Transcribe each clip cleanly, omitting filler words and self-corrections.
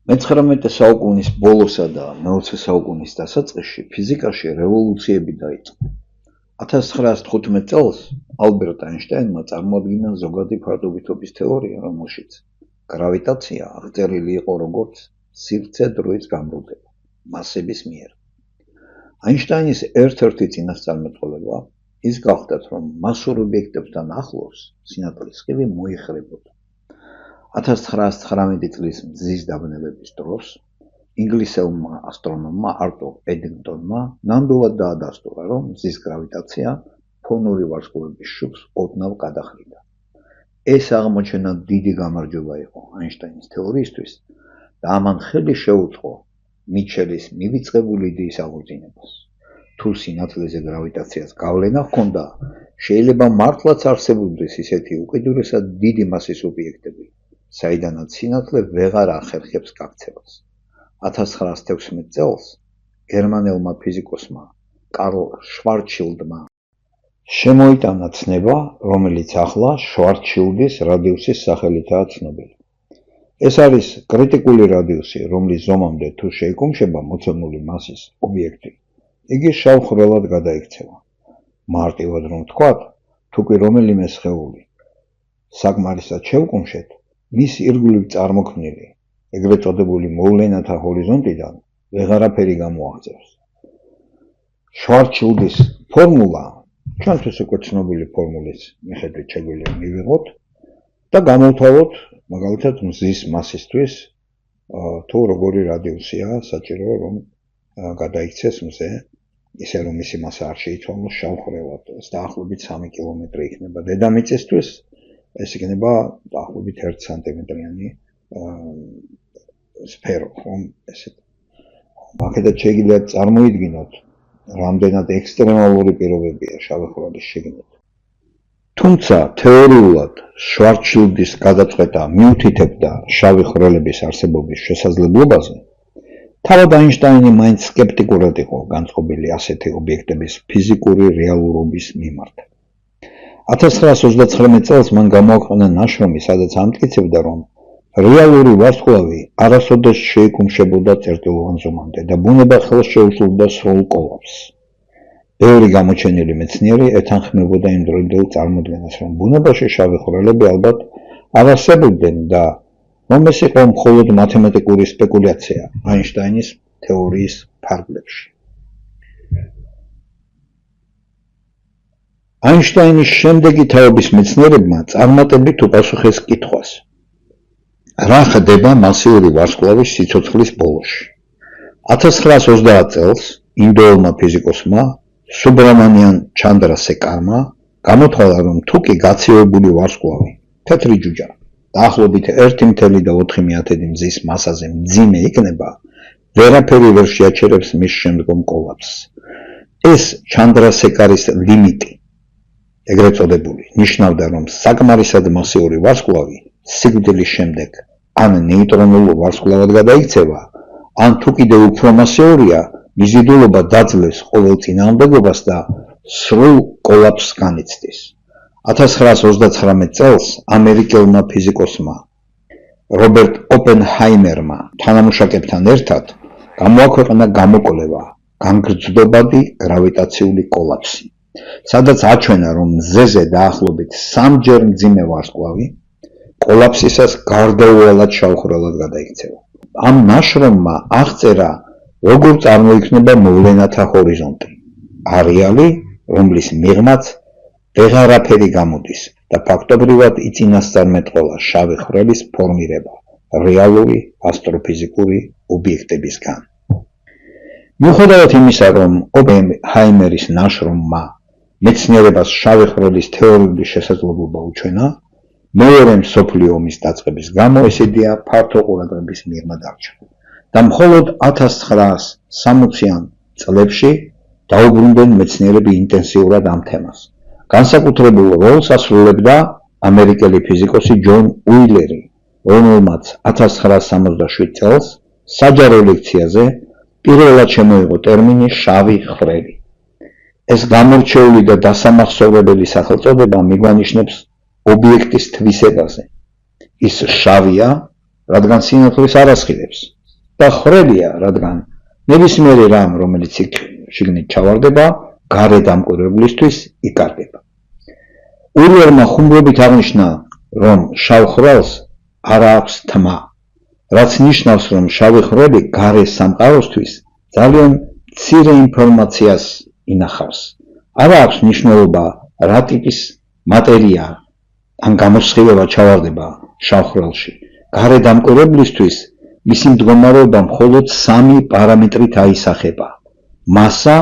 მე-19 საუკუნის ბოლოსა და მე-20 საუკუნის დასაწყისში ფიზიკაში რევოლუციები დაიწყო. 1915 წელს ალბერტ აინშტაინმა წარმოადგინა ზოგადი ფარდობითობის თეორია, რომელშიც გრავიტაცია აღწერილი იყო როგორც სივრცე-დროის გამრუდება მასების მიერ. აინშტაინის ერთ-ერთი წინასწარმეტყველება ის გახდათ, რომ მასურ ობიექტებთან ახლოს სინათლის სხივი მოიხრებოდა. 1919 წლის მზის დაბნელების დროს ინგლისელმა ასტრონომმა არტურ ედინგტონმა ნამდვილად დაადასტურა, რომ მზის გრავიტაცია ფონური ვარსკვლავების შუბს ოდნავ გადახრიდა. ეს აღმოჩენა დიდი გამარჯვება იყო აინშტაინის თეორიისთვის და ამან ხელი შეუწყო მიჩელის მივიწყებული იდეის აღორძინებას. თუ სინათლეზე გრავიტაციას გავლენა ჰქონდა, შეიძლება მართლაც არსებობდეს ისეთი უკიდურესად დიდი მასის ობიექტები, საიდანაც სინათლე ვეღარ ახერხებს გაქცევას. 1916 წელს გერმანელმა ფიზიკოსმა კარლ შვარცშილდმა შემოიტანა ცნება, რომელიც ახლა შვარცშილდის რადიუსის სახელითაა ცნობილი. ეს არის კრიტიკული რადიუსი, რომლის ზომამდე თუ შეიკუმშება მოცემული მასის ობიექტი, იგი შავ-ხვრელად გადაიქცევა. მარტივად რომ ვთქვათ, თუ კი რომელიმე სხეული საკმარისად შევკუმშეთ, მის ირგვლივ წარმოქმნილი, ეგრეთ წოდებული მოვლენათა ჰორიზონტიდან ვეღარაფერი გამოაღწევს. შვარცშილდის ფორმულა ჩვენთვის უკვე ცნობილი ფორმულის მიხედვით შეგვიძლია მივიღოთ და გამოვთავოთ მაგალითად მზის მასისთვის თუ როგორი რადიუსია საჭირო რომ გადაიქცეს მზე, ისე რომ მისი მასა არ შეიცვალოს შავ-ხვრელად, დაახლოებით 3 კილომეტრი იქნება. დედამიწისთვის ეს იქნება დაახლოებით 1 სანტიმეტრიანი სფერო, ხომ ესეთ. აქედაც შეიძლება წარმოიდგინოთ, რამდენად ექსტრემალური პირობებია შავი-ხვრელის შიგნით. თუმცა თეორიულად შვარცშილდის გადაწყვეტა მიუთითებდა შავი-ხვრელების არსებობის შესაძლებლობაზე. თავად აინშტაინი მაინც სკეპტიკურად იყო განწყობილი ასეთი ობიექტების ფიზიკური რეალურობის მიმართ. 1939 წელს მან გამოაქვეყნა ნაშრომი, სადაც ამტკიცებდა, რომ რეალური ვარსკვლავი არასოდეს შეიკუმშებოდა წერტილოვან ზომამდე და ბუნება ხელს შეუშლობდა სრულ კოლაფსს. ბევრი გამოჩენილი მეცნიერი ეთანხმებოდა იმ დროინდელ წარმოდგენას, რომ ბუნებაში შავი ხვრელები ალბათ არ არსებობდნენ და რომ ეს იყო მხოლოდ მათემატიკური სპეკულაცია აინშტაინის თეორიის ფარგლებში. აინშტაინის შემდეგი თაობის მეცნიერებმა წარმატებით უპასუხეს კითხვას, რა ხდება მასიური ვარსკვლავის სიცოცხლის ბოლოში. 1930 წელს ინდოელმა ფიზიკოსმა სუბრამანიან ჩანდრასეკარმა გამოთვალა, რომ თუ კი გაცივებული ვარსკვლავი, თეთრი ჯუჯა, დაახლოებით 1.4 მზის მასაზე მძიმე იქნება, ვერაფერი ვერ შეაჩერებს მის შემდგომ კოლაფსს. ეს ჩანდრასეკარის ლიმიტი, ეგრეთ წოდებული, ნიშნავდა, რომ საკმარისად მასიური ვარსკვლავი სიკვდილის შემდეგ ან ნეიტრონულ ვარსკვლავად გადაიქცევა, ან თუ კიდევ უფრო მასიურია, მიზიდულობა დაძლევს ყოველ წინააღმდეგობას და სრულ კოლაფსს განიცდის. 1929 წელს ამერიკელმა ფიზიკოსმა რობერტ ოპენჰაიმერმა თანამშრომლებთან ერთად გამოაქვეყნა გამოკვლევა განგრძობადი გრავიტაციული კოლაფსი, სადაც აჩვენა, რომ მზეზე დაახლოებით 3-ჯერ მძიმე ვარსკვლავი კოლაფსისას გარდაუვალად შავ-ხვრელად გადაიქცევა. ამ ნაშრომმა აღწერა, როგორ წარმოიქმნება მოვლენათა ჰორიზონტი, არეალი, რომლის მიღმაც ვეღარაფერი გამოდის და ფაქტობრივად იწინასწარმეტყველა შავი ხვრელის ფორმირება რეალური ასტროფიზიკური ობიექტებისგან. მიუხედავად იმისა, რომ ოპენჰაიმერის ნაშრომმა მეცნიერებას შავი ხვრელის თეორიული შესაძლებლობა უჩვენა, მეორე მსოფლიო ომის დაწყების გამო ეს იდეა ფართო ყურადღების მიღმა დარჩა და მხოლოდ 1960-იან წლებში დაუბრუნდნენ მეცნიერები ინტენსიურად ამ თემას. განსაკუთრებულ როლს ასრულებდა ამერიკელი ფიზიკოსი ჯონ უილერი, რომელმაც 1967 წელს საჯარო ლექციაზე პირველად შემოიღო ტერმინი შავი ხვრელი. ეს გამორჩეული და დასამახსოვრებელი სახელწოდება მიგვანიშნებს ობიექტის თვისებაზე. ის შავია, რადგან სინათლის არ ასხივებს, და ხრელია, რადგან ნებისმიერი რამ, რომელიც იქ შიგნით ჩავარდება, გარე დამკვირვებლისთვის იკარგება. ურვერმა ხუმრობით აღნიშნა, რომ შავ ხრელს არ აქვს თმა, რაც ნიშნავს, რომ შავი ხრელი გარე სამყაროსთვის ძალიან მცირე ინფორმაციას ინახავს. არ აქვს მნიშვნელობა, რა ტიპის მატერია ან გამოსხივება ჩავარდება შავ ხრელში. გარე დამკვირვებლისთვის მისი მდგომარეობა მხოლოდ 3 პარამეტრით აისახება: მასა,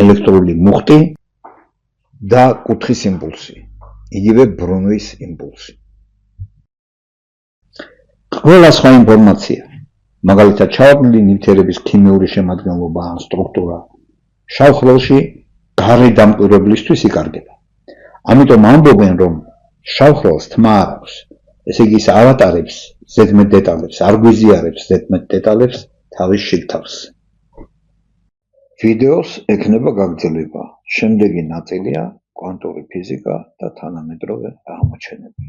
ელექტრული მუხტი და კუთხის იმპულსი, იგივე ბრუნვის იმპულსი. ყველა სხვა ინფორმაცია, მაგალითად ჩავარდნილი ნივთიერების ქიმიური შემადგენლობა ან სტრუქტურა, შავ ხრელში გარე დამკვირვებლისთვის იკარგება. ამიტომ ამბობენ, რომ შავ ხრელს თმა არ აქვს, ესე იგი ის არ ატარებს ზედმეტ დეტალებს, არ გვიზიარებს ზედმეტ დეტალებს თავის შიგთავს. ვიდეოს ექნება გაგრძელება. შემდეგი ნაწილია კვანტური ფიზიკა და თანამედროვე აღმოჩენები.